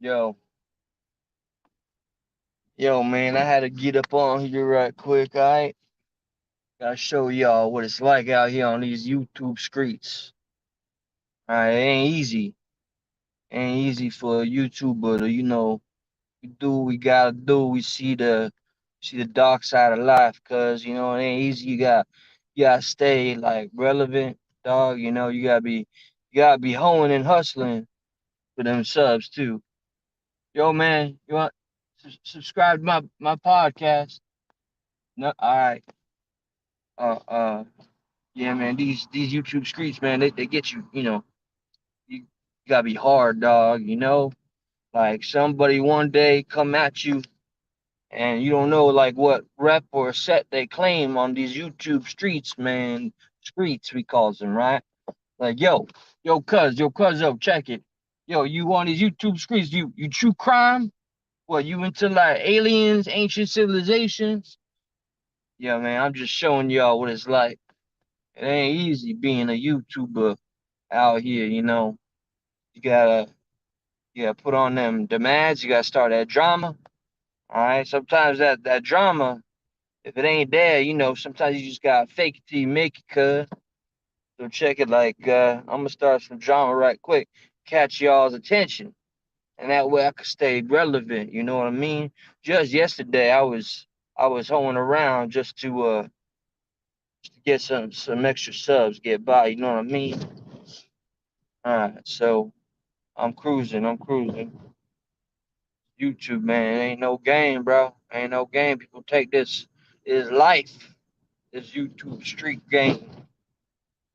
Yo, yo, man, I had to get up on here right quick. I gotta show y'all what it's like out here on these YouTube streets. All right, it ain't easy. Ain't easy for a YouTuber to, we do what we gotta do. We see the dark side of life, cause it ain't easy. You gotta stay like relevant, dog. You gotta be hoeing and hustling for them subs too. Yo, man, you want subscribe to my podcast? No, all right. Uh, uh, yeah, man. These YouTube streets, man, they get you. You gotta be hard, dog. Like somebody one day come at you, and you don't know like what rep or set they claim on these YouTube streets, man. Streets we calls them, right? Like, yo, check it. Yo, you on these YouTube streets? You true crime? What, you into like aliens, ancient civilizations? Yeah, man. I'm just showing y'all what it's like. It ain't easy being a YouTuber out here. You gotta put on them ads. You gotta start that drama. All right. Sometimes that drama, if it ain't there, sometimes you just gotta fake it till you make it. Cuz so check it. Like I'm gonna start some drama right quick, catch y'all's attention, and that way I could stay relevant. You know what I mean? Just yesterday, I was hoeing around just to get some extra subs, get by. You know what I mean? All right. So I'm cruising. I'm cruising. YouTube, man, it ain't no game, bro. Ain't no game. People take this is life. This YouTube street game.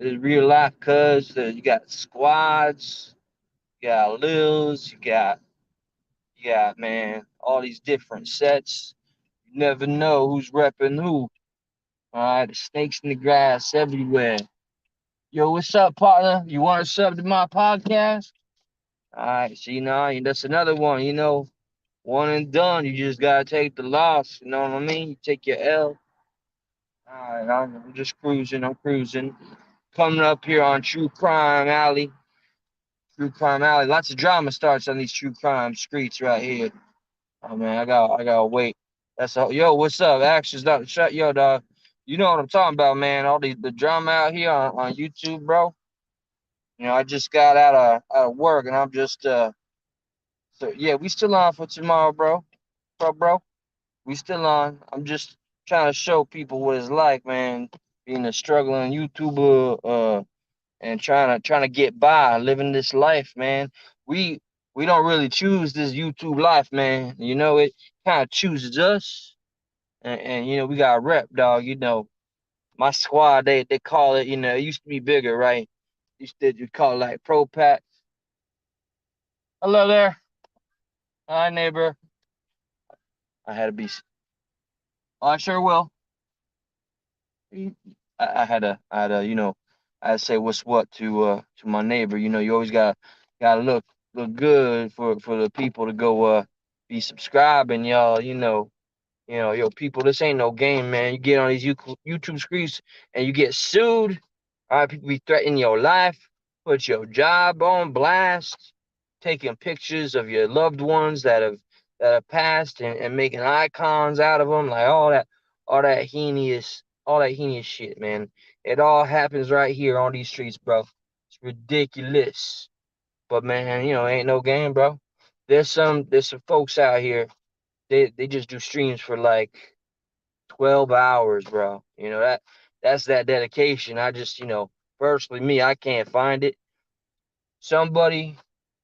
It's real life, cuz you got squads, you got lils, you got man, all these different sets. You never know who's repping who. All right, the snakes in the grass everywhere. Yo, what's up, partner? You want to sub to my podcast? All right, so that's another one. One and done. You just gotta take the loss. You know what I mean? You take your L. All right, I'm just cruising. I'm cruising. Coming up here on True Crime Alley. True Crime Alley. Lots of drama starts on these true crime streets right here. Oh man, I gotta wait. That's all. Yo, what's up? Actions not shut. Yo, dog. You know what I'm talking about, man. All the drama out here on YouTube, bro. I just got out of work, and I'm just so yeah, we still on for tomorrow, bro. We still on. I'm just trying to show people what it's like, man, being a struggling YouTuber, and trying to get by, living this life, man. We we don't really choose this YouTube life, man. It kind of chooses us, and we got a rep, dog. My squad, they call it, it used to be bigger, right? Used to you call it like Pro Pack. Hello there, hi neighbor. I had to be. Oh, I sure will. I had to say what's what to my neighbor. You always gotta look good for the people to go be subscribing, y'all. Yo, people, this ain't no game, man. You get on these YouTube screens and you get sued. All right, people be threatening your life, put your job on blast, taking pictures of your loved ones that have passed and making icons out of them, like all that heinous shit, man. It all happens right here on these streets, bro. It's ridiculous. But man, ain't no game, bro. There's some folks out here. They just do streams for like 12 hours, bro. That's that dedication. I just, personally me, I can't find it. Somebody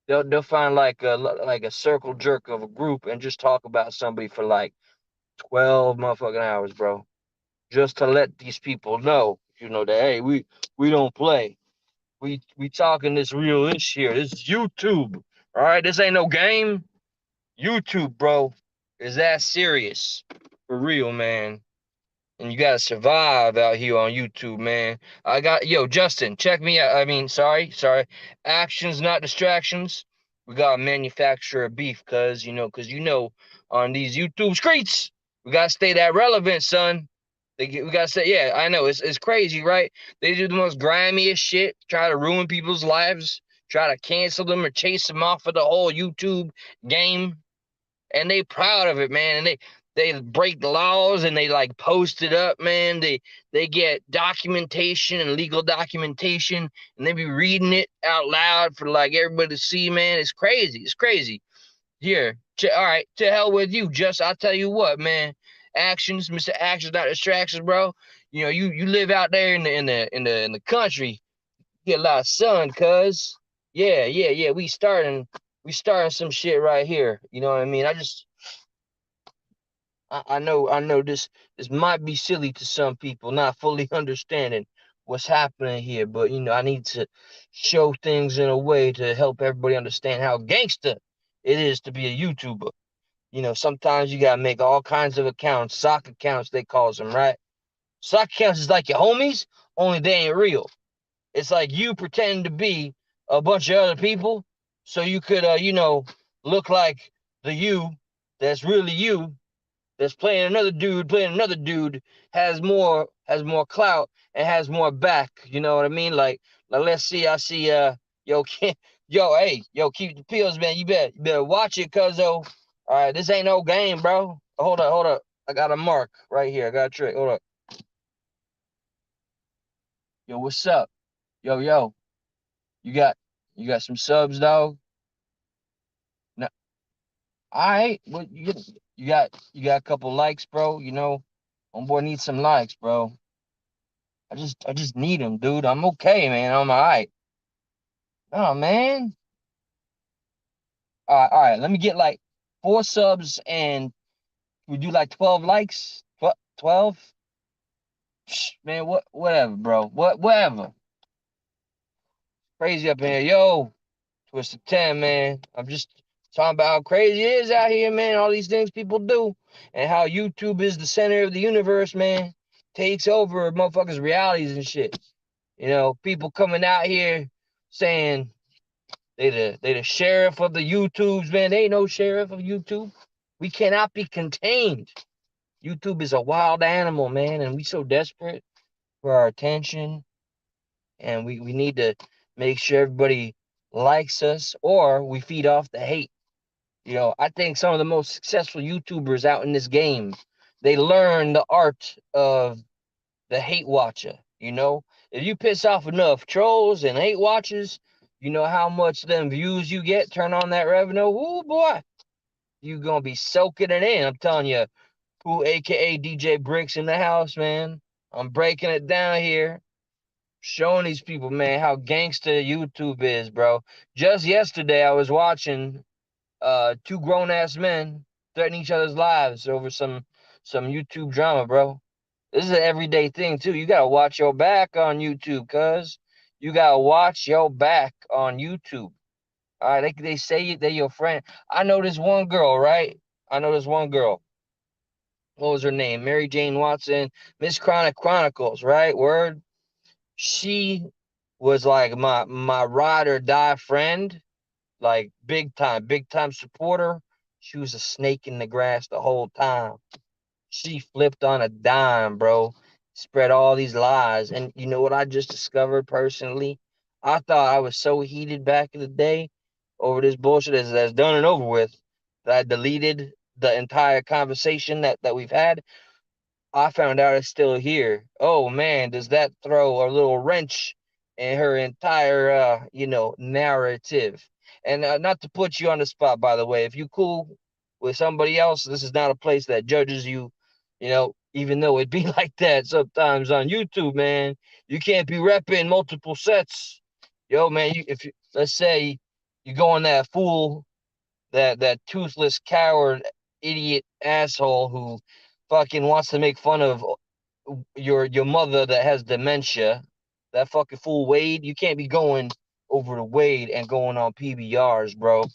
they'll find like a circle jerk of a group and just talk about somebody for like 12 motherfucking hours, bro. Just to let these people know, that hey, we don't play. We talking this real ish here. This is YouTube. All right, this ain't no game. YouTube, bro, is that serious. For real, man. And you gotta survive out here on YouTube, man. Justin, check me out. I mean, sorry. Actions, not distractions. We gotta manufacture a beef, cause on these YouTube streets, we gotta stay that relevant, son. We gotta say, yeah, I know it's crazy, right? They do the most grimiest shit, try to ruin people's lives, try to cancel them or chase them off of the whole YouTube game. And they proud of it, man. And they break the laws and they like post it up, man. They get documentation and legal documentation and they be reading it out loud for like everybody to see, man. It's crazy. It's crazy. Here, all right, to hell with you. Just I'll tell you what, man. Actions, Mr. Actions, not distractions, bro. You know, you live out there in the country, get a lot of sun, cuz. Yeah, yeah, yeah. We starting some shit right here. You know what I mean? I know this might be silly to some people, not fully understanding what's happening here, but I need to show things in a way to help everybody understand how gangster it is to be a YouTuber. Sometimes you gotta make all kinds of accounts, sock accounts they calls them, right? Sock accounts is like your homies, only they ain't real. It's like you pretend to be a bunch of other people, so you could, look like the you that's really you, that's playing another dude, has more clout and has more back. You know what I mean? Like let's see, I see yo yo, hey, yo, keep the pills, man. You better watch it, cuz though. All right, this ain't no game, bro. Hold up. I got a mark right here. I got a trick. Hold up. Yo, what's up? Yo. You got you got some subs, dog? No, all right. What you got a couple likes, bro. Homeboy needs some likes, bro. I just need them, dude. I'm okay, man. I'm all right. Oh man. All right. Let me get like 4 subs and we do like 12 likes. 12? Man, whatever, bro. Whatever. Crazy up in here. Yo, Twisted 10, man. I'm just talking about how crazy it is out here, man. All these things people do. And how YouTube is the center of the universe, man. Takes over motherfuckers' realities and shit. People coming out here saying they the sheriff of the YouTubes, man. They ain't no sheriff of YouTube. We cannot be contained. YouTube is a wild animal, man, and we so desperate for our attention, and we need to make sure everybody likes us or we feed off the hate. I think some of the most successful YouTubers out in this game, they learn the art of the hate watcher. If you piss off enough trolls and hate watchers, you know how much them views you get. Turn on that revenue. Ooh, boy, you gonna be soaking it in. I'm telling you, who, aka DJ Bricks in the house, man. I'm breaking it down here, showing these people, man, how gangster YouTube is, bro. Just yesterday, I was watching two grown ass men threaten each other's lives over some YouTube drama, bro. This is an everyday thing too. You gotta watch your back on YouTube, cuz. You gotta watch your back on YouTube. All right, they say they're your friend. I know this one girl, right? I know this one girl. What was her name? Mary Jane Watson, Miss Chronic Chronicles, right? Word. She was like my ride or die friend, like big time supporter. She was a snake in the grass the whole time. She flipped on a dime, bro. Spread all these lies. And you know what I just discovered personally? I thought I was so heated back in the day over this bullshit that's done and over with that I deleted the entire conversation that we've had. I found out it's still here. Oh man, does that throw a little wrench in her entire narrative? And not to put you on the spot, by the way, if you cool with somebody else, this is not a place that judges you, even though it be like that sometimes on YouTube, man. You can't be repping multiple sets. Yo, man, if you let's say you go on that fool, that toothless coward idiot asshole who fucking wants to make fun of your mother that has dementia. That fucking fool Wade, you can't be going over to Wade and going on PBRs, bro.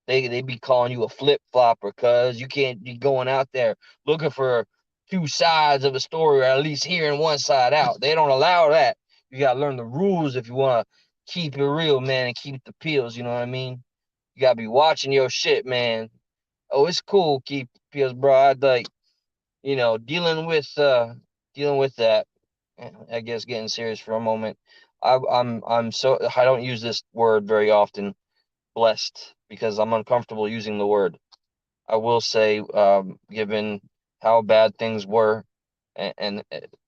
They be calling you a flip flopper, cuz you can't be going out there looking for two sides of a story, or at least hearing one side out. They don't allow that. You gotta learn the rules if you wanna keep it real, man, and keep the pills, you know what I mean? You gotta be watching your shit, man. Oh, it's cool, keep pills, bro. I'd like, you know, dealing with that. I guess getting serious for a moment. I'm so I don't use this word very often, blessed, because I'm uncomfortable using the word. I will say, given how bad things were and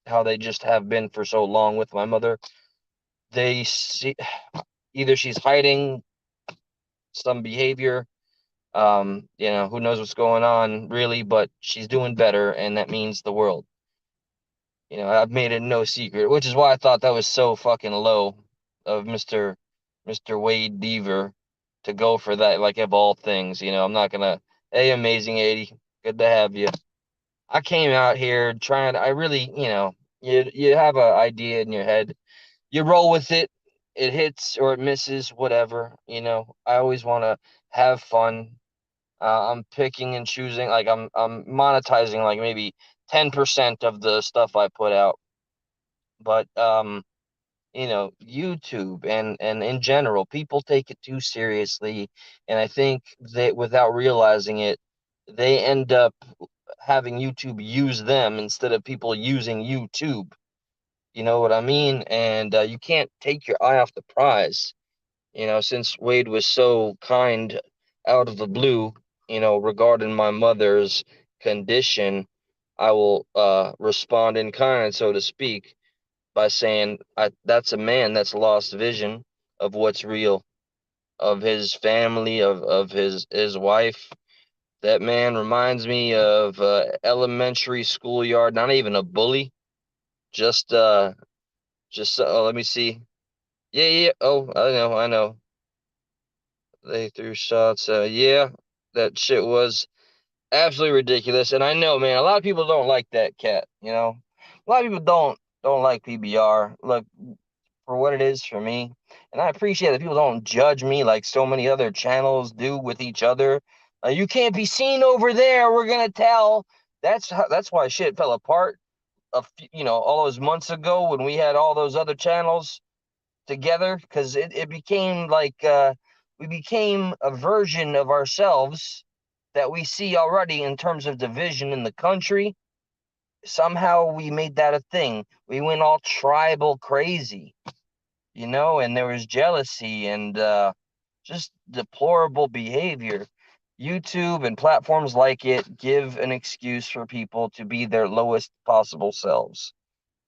how they just have been for so long with my mother, they see either she's hiding some behavior, who knows what's going on really, but she's doing better, and that means the world. I've made it no secret, which is why I thought that was so fucking low of Mr. Wade Deaver to go for that, like of all things. I'm not gonna. Hey, amazing 80, good to have you. I came out here trying. I really, you have an idea in your head, you roll with it. It hits or it misses, whatever. I always want to have fun. I'm picking and choosing, like I'm monetizing like maybe 10% of the stuff I put out. But YouTube and in general, people take it too seriously, and I think that without realizing it, they end up having YouTube use them instead of people using YouTube. You know what I mean? And you can't take your eye off the prize. Since Wade was so kind out of the blue, regarding my mother's condition, I will respond in kind, so to speak, by saying that's a man that's lost vision of what's real, of his family, of his wife. That man reminds me of elementary schoolyard, not even a bully, just let me see. Yeah, yeah. Oh, I know. They threw shots. Yeah, that shit was absolutely ridiculous. And I know, man, a lot of people don't like that cat. A lot of people don't like PBR. Look, for what it is for me, and I appreciate that people don't judge me like so many other channels do with each other. You can't be seen over there. We're gonna tell. That's why shit fell apart. All those months ago when we had all those other channels together, because it became like we became a version of ourselves that we see already in terms of division in the country. Somehow we made that a thing. We went all tribal crazy, and there was jealousy and just deplorable behavior. YouTube and platforms like it give an excuse for people to be their lowest possible selves.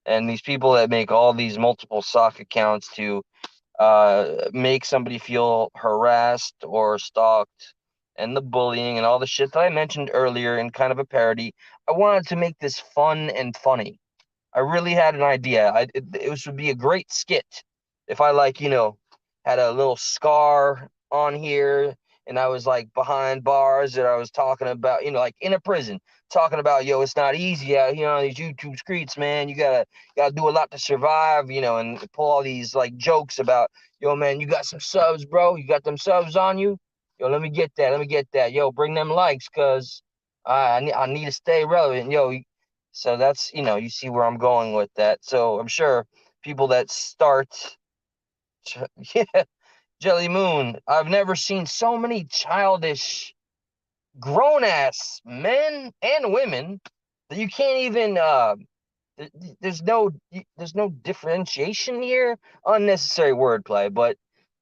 And these people that make all these multiple sock accounts to make somebody feel harassed or stalked, and the bullying and all the shit that I mentioned earlier in kind of a parody. I wanted to make this fun and funny. I really had an idea. It would be a great skit if I had a little scar on here and I was like behind bars that I was talking about, like in a prison, talking about, yo, it's not easy out here on these YouTube streets, man. You gotta do a lot to survive, and pull all these like jokes about, yo, man, you got some subs, bro. You got them subs on you. Yo, let me get that. Let me get that. Yo, bring them likes, cause I need to stay relevant. Yo, so that's, you see where I'm going with that. So I'm sure people that start, yeah, Jelly Moon, I've never seen so many childish, grown ass men and women that you can't even, there's no differentiation here. Unnecessary wordplay, but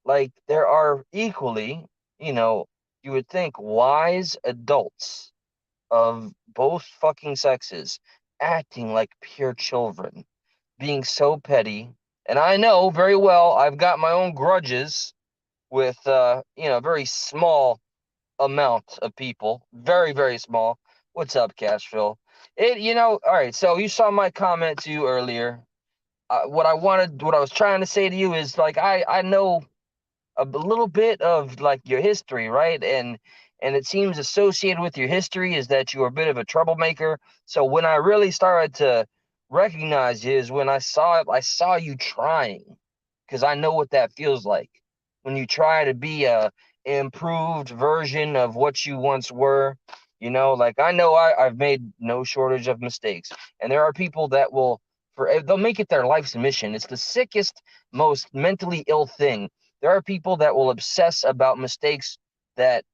like there are equally, you know, you would think wise adults of both fucking sexes acting like pure children, being so petty. And I know very well I've got my own grudges with very small amount of people, very very small. What's up, Cashville? All right. So you saw my comment to you earlier. What I was trying to say to you is like I know a little bit of like your history, right? And it seems associated with your history is that you were a bit of a troublemaker. So when I really started to recognize you is when I saw you trying, because I know what that feels like when you try to be a improved version of what you once were. Like I know I've made no shortage of mistakes, and there are people that they'll make it their life's mission. It's the sickest, most mentally ill thing. There are people that will obsess about mistakes that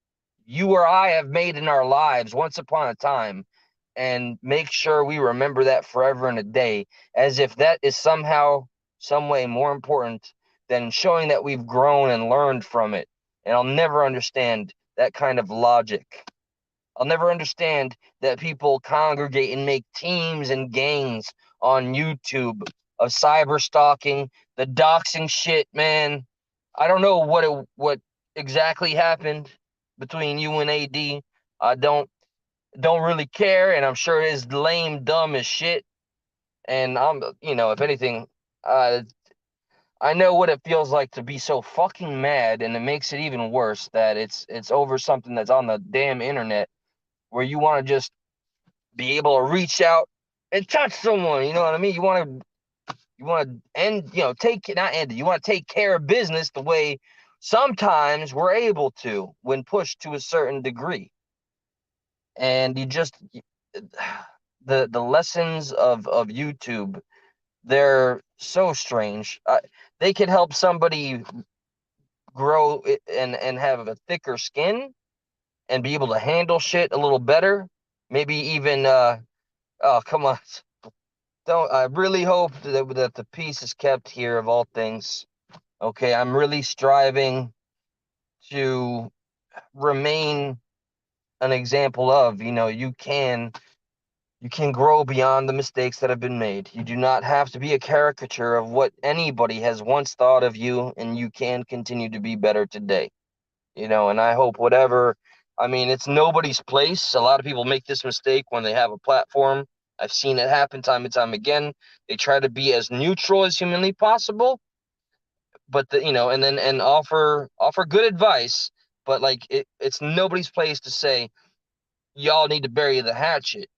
you or I have made in our lives once upon a time and make sure we remember that forever and a day, as if that is somehow some way more important than showing that we've grown and learned from it. And I'll never understand that kind of logic. I'll never understand that people congregate and make teams and gangs on YouTube of cyber stalking, the doxing shit, man. I don't know what exactly happened between you and AD. I don't really care, and I'm sure it is lame, dumb as shit. And if anything, uh, I know what it feels like to be so fucking mad, and it makes it even worse that it's over something that's on the damn internet where you want to just be able to reach out and touch someone. You know what I mean? You want to end, take not end it. You want to take care of business the way sometimes we're able to when pushed to a certain degree. And the lessons of YouTube, they're so strange. They could help somebody grow and have a thicker skin and be able to handle shit a little better. Maybe even oh, come on. Don't I really hope that the peace is kept here of all things. Okay, I'm really striving to remain an example of, you can grow beyond the mistakes that have been made. You do not have to be a caricature of what anybody has once thought of you, and you can continue to be better today. And I hope whatever, I mean, it's nobody's place. A lot of people make this mistake when they have a platform. I've seen it happen time and time again. They try to be as neutral as humanly possible, but and offer good advice, but like it's nobody's place to say y'all need to bury the hatchet.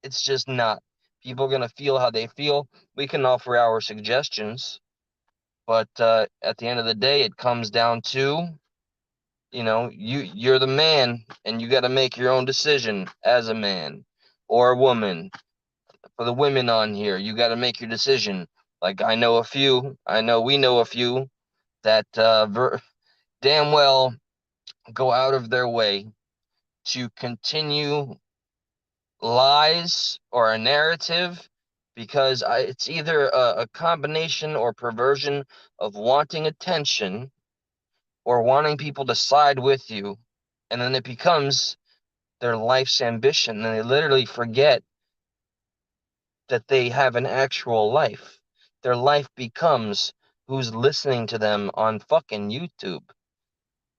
It's just not. People are gonna feel how they feel. We can offer our suggestions, but at the end of the day, it comes down to you're the man, and you got to make your own decision as a man or a woman. For the women on here, you got to make your decision. Like I know we know a few that damn well go out of their way to continue lies or a narrative because it's either a combination or perversion of wanting attention or wanting people to side with you, and then it becomes their life's ambition, and they literally forget that they have an actual life. Their life becomes who's listening to them on fucking YouTube,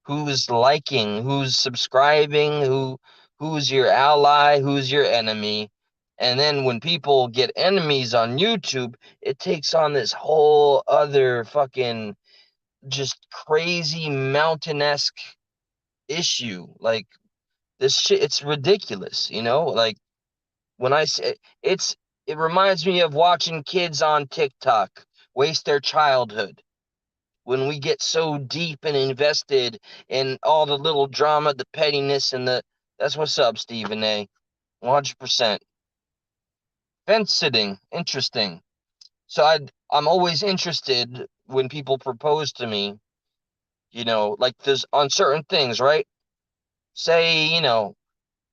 who's liking, who's subscribing, who's your ally, who's your enemy. And then when people get enemies on YouTube, it takes on this whole other fucking just crazy mountain-esque issue. Like this shit, it's ridiculous, like when I say it reminds me of watching kids on TikTok waste their childhood when we get so deep and invested in all the little drama, the pettiness, and that's what's up, Stephen A. 100%. Fence sitting, interesting. So I'm always interested when people propose to me, like there's on certain things, right? Say,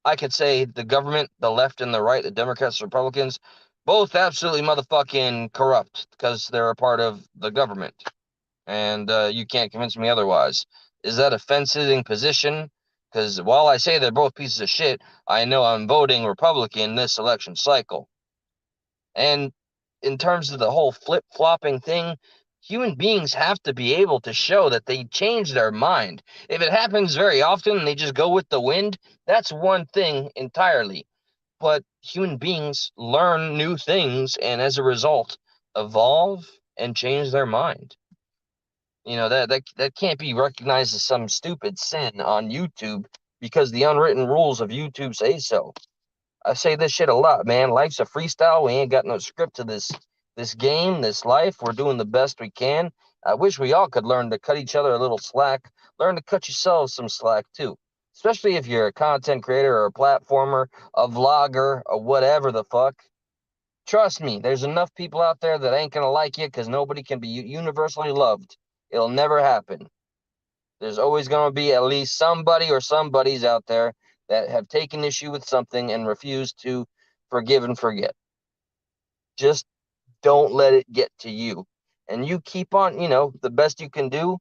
I could say the government, the left and the right, the Democrats, Republicans, both absolutely motherfucking corrupt because they're a part of the government. And you can't convince me otherwise. Is that a fence-sitting position? Because while I say they're both pieces of shit, I know I'm voting Republican this election cycle. And in terms of the whole flip-flopping thing, human beings have to be able to show that they change their mind. If it happens very often and they just go with the wind, that's one thing entirely. But human beings learn new things and as a result evolve and change their mind. That can't be recognized as some stupid sin on YouTube because the unwritten rules of YouTube say so. I say this shit a lot, man. Life's a freestyle. We ain't got no script to this game, this life. We're doing the best we can. I wish we all could learn to cut each other a little slack. Learn to cut yourselves some slack too. Especially if you're a content creator or a platformer, a vlogger, or whatever the fuck. Trust me, there's enough people out there that ain't gonna like you because nobody can be universally loved. It'll never happen. There's always going to be at least somebody or somebodies out there that have taken issue with something and refuse to forgive and forget. Just don't let it get to you. and you keep on, the best you can do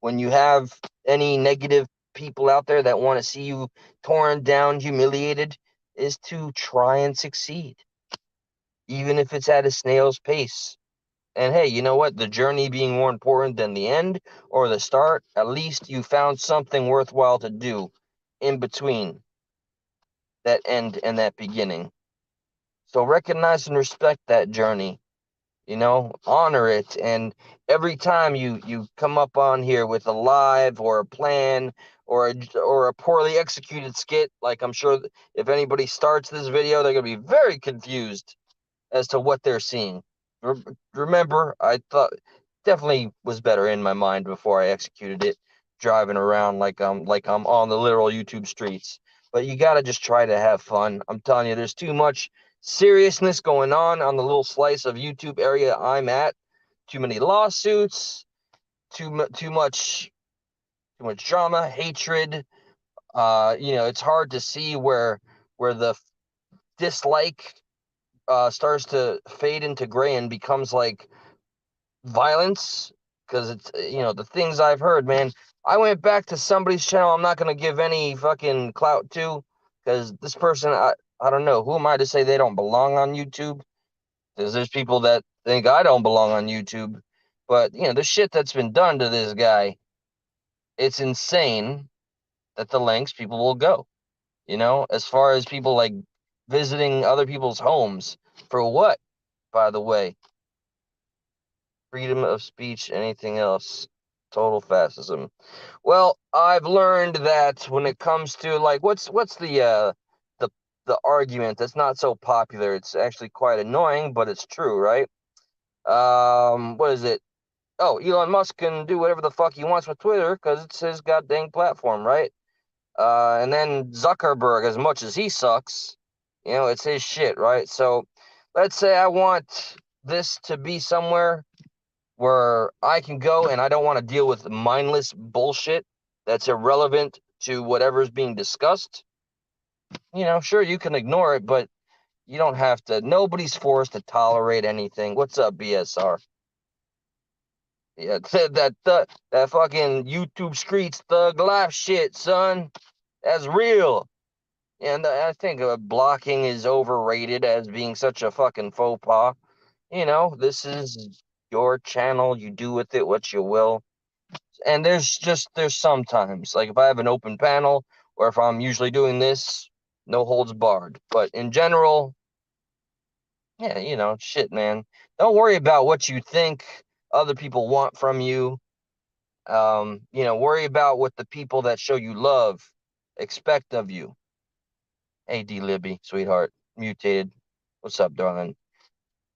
when you have any negative people out there that want to see you torn down, humiliated, is to try and succeed, even if it's at a snail's pace. And hey, you know what? The journey being more important than the end or the start, at least you found something worthwhile to do in between that end and that beginning. So recognize and respect that journey, honor it. And every time you come up on here with a live or a plan or a poorly executed skit, like I'm sure if anybody starts this video, they're going to be very confused as to what they're seeing. Remember, I thought definitely was better in my mind before I executed it, driving around like I'm on the literal YouTube streets. But you got to just try to have fun. I'm telling you, there's too much seriousness going on the little slice of YouTube area I'm at. Too many lawsuits, too much drama, hatred. It's hard to see where the dislike starts to fade into gray and becomes like violence, because it's the things I've heard, man. I went back to somebody's channel I'm not going to give any fucking clout to, because this person, I don't know, who am I to say they don't belong on YouTube? Because there's people that think I don't belong on YouTube. But the shit that's been done to this guy, it's insane that the lengths people will go, as far as people like visiting other people's homes. For what, by the way? Freedom of speech, anything else? Total fascism. Well, I've learned that when it comes to like what's the the argument that's not so popular. It's actually quite annoying, but it's true, right? What is it? Oh, Elon Musk can do whatever the fuck he wants with Twitter because it's his goddamn platform, right? And then Zuckerberg, as much as he sucks, it's his shit, right? So let's say I want this to be somewhere where I can go and I don't want to deal with mindless bullshit that's irrelevant to whatever's being discussed. Sure, you can ignore it, but you don't have to. Nobody's forced to tolerate anything. What's up, BSR? Yeah, that fucking YouTube Skreets thug life shit, son. That's real. And I think blocking is overrated as being such a fucking faux pas. This is your channel. You do with it what you will. And there's sometimes, like if I have an open panel or if I'm usually doing this, no holds barred. But in general, yeah, shit, man. Don't worry about what you think other people want from you. Worry about what the people that show you love expect of you. Hey, D Libby, sweetheart, mutated. What's up, darling?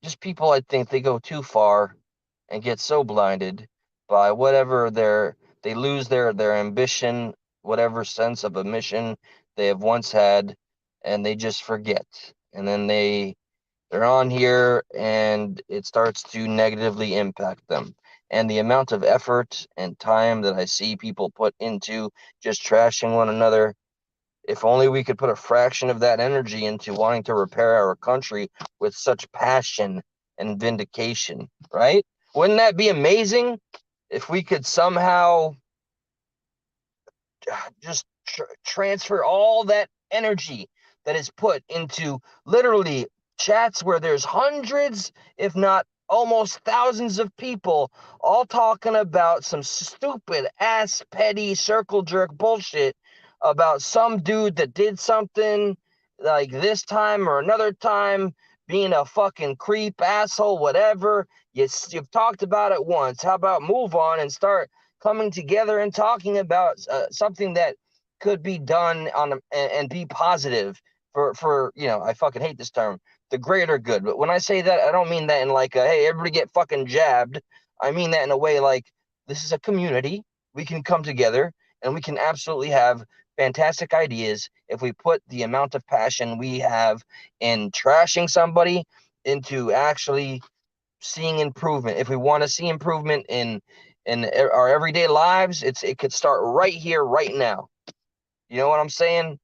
Just people, I think they go too far and get so blinded by whatever they lose their ambition, whatever sense of a mission they have once had, and they just forget. And then they're on here and it starts to negatively impact them. And the amount of effort and time that I see people put into just trashing one another, if only we could put a fraction of that energy into wanting to repair our country with such passion and vindication, right? Wouldn't that be amazing if we could somehow just transfer all that energy that is put into literally chats where there's hundreds, if not almost thousands of people all talking about some stupid ass petty circle jerk bullshit about some dude that did something like this time or another time, being a fucking creep, asshole, whatever. You've talked about it once. How about move on and start coming together and talking about something that could be done and be positive for I fucking hate this term, the greater good. But when I say that, I don't mean that in like hey, everybody get fucking jabbed. I mean that in a way like this is a community. We can come together and we can absolutely have fantastic ideas if we put the amount of passion we have in trashing somebody into actually seeing improvement. If we want to see improvement in our everyday lives, it could start right here, right now. You know what I'm saying?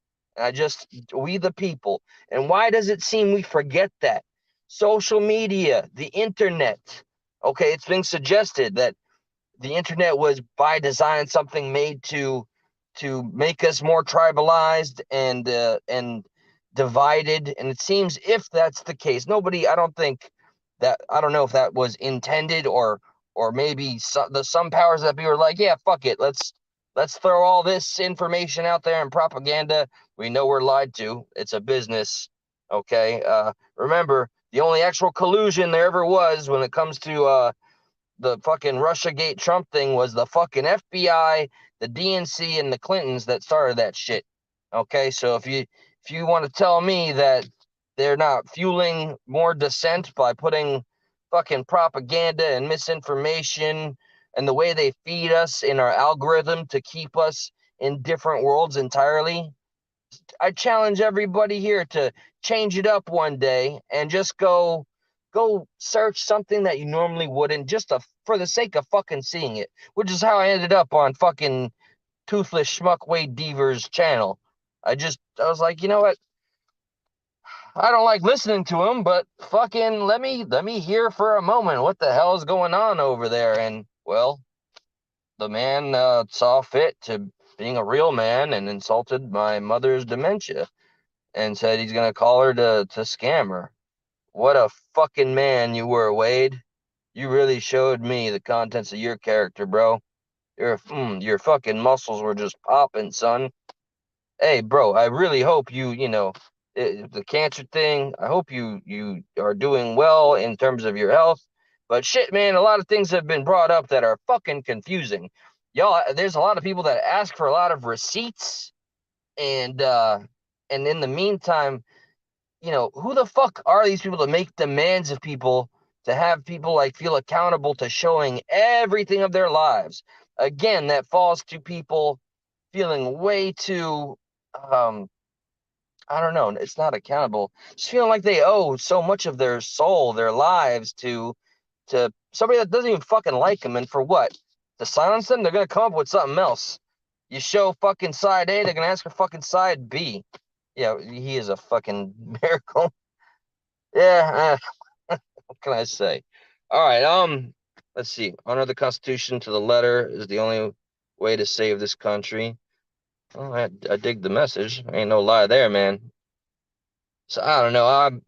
We the people. And why does it seem we forget that? Social media, the internet, Okay, it's been suggested that the internet was by design something made to make us more tribalized and divided. And it seems if that's the case, nobody, I don't think that, I don't know if that was intended, or maybe some powers that be were like, yeah, fuck it, let's throw all this information out there and propaganda. We know we're lied to. It's a business. Okay. Remember, the only actual collusion there ever was when it comes to the fucking Russiagate Trump thing was the fucking FBI, the DNC, and the Clintons that started that shit. Okay, so if you want to tell me that they're not fueling more dissent by putting fucking propaganda and misinformation and the way they feed us in our algorithm to keep us in different worlds entirely, I challenge everybody here to change it up one day and just go search something that you normally wouldn't, just for the sake of fucking seeing it, which is how I ended up on fucking Toothless Schmuck Wade Deaver's channel. I was like, you know what? I don't like listening to him, but fucking let me hear for a moment what the hell is going on over there. And well, the man saw fit to being a real man and insulted my mother's dementia and said he's gonna call her to scam her. What a fucking man you were, Wade. You really showed me the contents of your character, bro. Your fucking muscles were just popping, son. Hey, bro, I really hope the cancer thing. I hope you are doing well in terms of your health. But shit, man, a lot of things have been brought up that are fucking confusing. Y'all, there's a lot of people that ask for a lot of receipts, and in the meantime, who the fuck are these people to make demands of people, to have people like feel accountable to showing everything of their lives? Again, that falls to people feeling way too, um, I don't know, it's not accountable. Just feeling like they owe so much of their soul, their lives to somebody that doesn't even fucking like them. And for what? To silence them? They're gonna come up with something else. You show fucking side A, they're gonna ask for fucking side B. Yeah, he is a fucking miracle. Yeah, what can I say? All right, let's see. Honor the Constitution to the letter is the only way to save this country. Well, I dig the message. Ain't no lie there, man. So I don't know.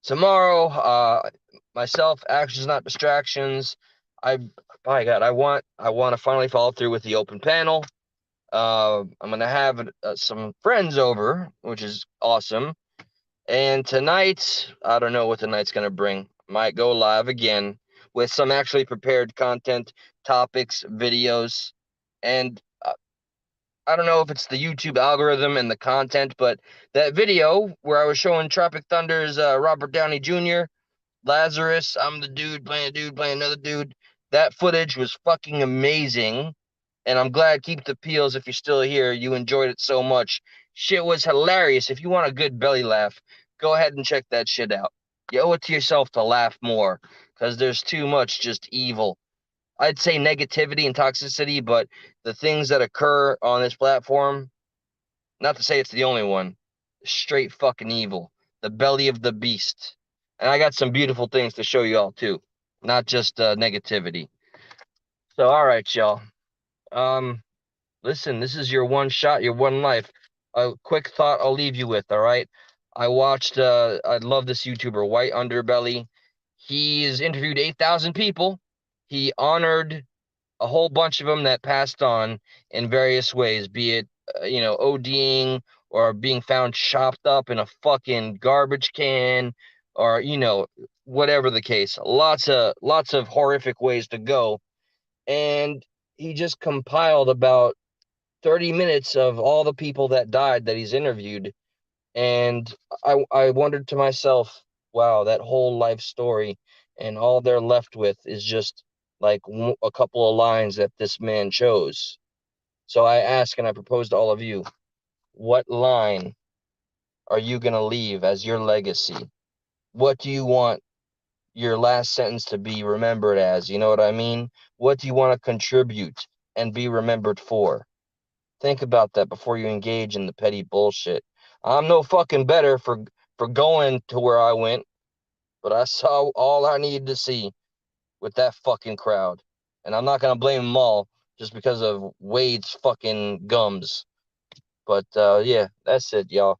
Tomorrow, myself, actions not distractions. I, by God, I want to finally follow through with the open panel. I'm gonna have some friends over, which is awesome. And tonight, I don't know what the night's going to bring. Might go live again with some actually prepared content, topics, videos. And I don't know if it's the YouTube algorithm and the content, but that video where I was showing Tropic Thunder's Robert Downey Jr., Lazarus, I'm the dude playing another dude. That footage was fucking amazing. And I'm glad, keep the peels if you're still here. You enjoyed it so much. Shit was hilarious. If you want a good belly laugh, go ahead and check that shit out. You owe it to yourself to laugh more because there's too much just evil. I'd say negativity and toxicity, but the things that occur on this platform, not to say it's the only one, straight fucking evil. The belly of the beast. And I got some beautiful things to show you all too, not just negativity. So, all right, y'all. Um, Listen, this is your one shot, your one life. A quick thought I'll leave you with, all right? I love this YouTuber, White Underbelly. He's interviewed 8,000 people. He honored a whole bunch of them that passed on in various ways, be it, ODing or being found chopped up in a fucking garbage can or, whatever the case. Lots of horrific ways to go. And he just compiled about 30 minutes of all the people that died that he's interviewed. And I wondered to myself, wow, that whole life story and all they're left with is just like a couple of lines that this man chose. So I ask and I propose to all of you, what line are you going to leave as your legacy? What do you want your last sentence to be remembered as? You know what I mean? What do you want to contribute and be remembered for? Think about that before you engage in the petty bullshit. I'm no fucking better for going to where I went, but I saw all I needed to see. with that fucking crowd. And I'm not gonna blame them all just because of Wade's fucking gums. But yeah, that's it, y'all.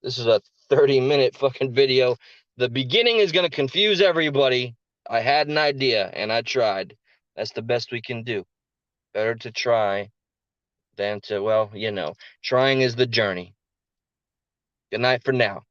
This is a 30-minute fucking video. The beginning is gonna confuse everybody. I had an idea and I tried. That's the best we can do. Better to try than to, well, trying is the journey. Good night for now.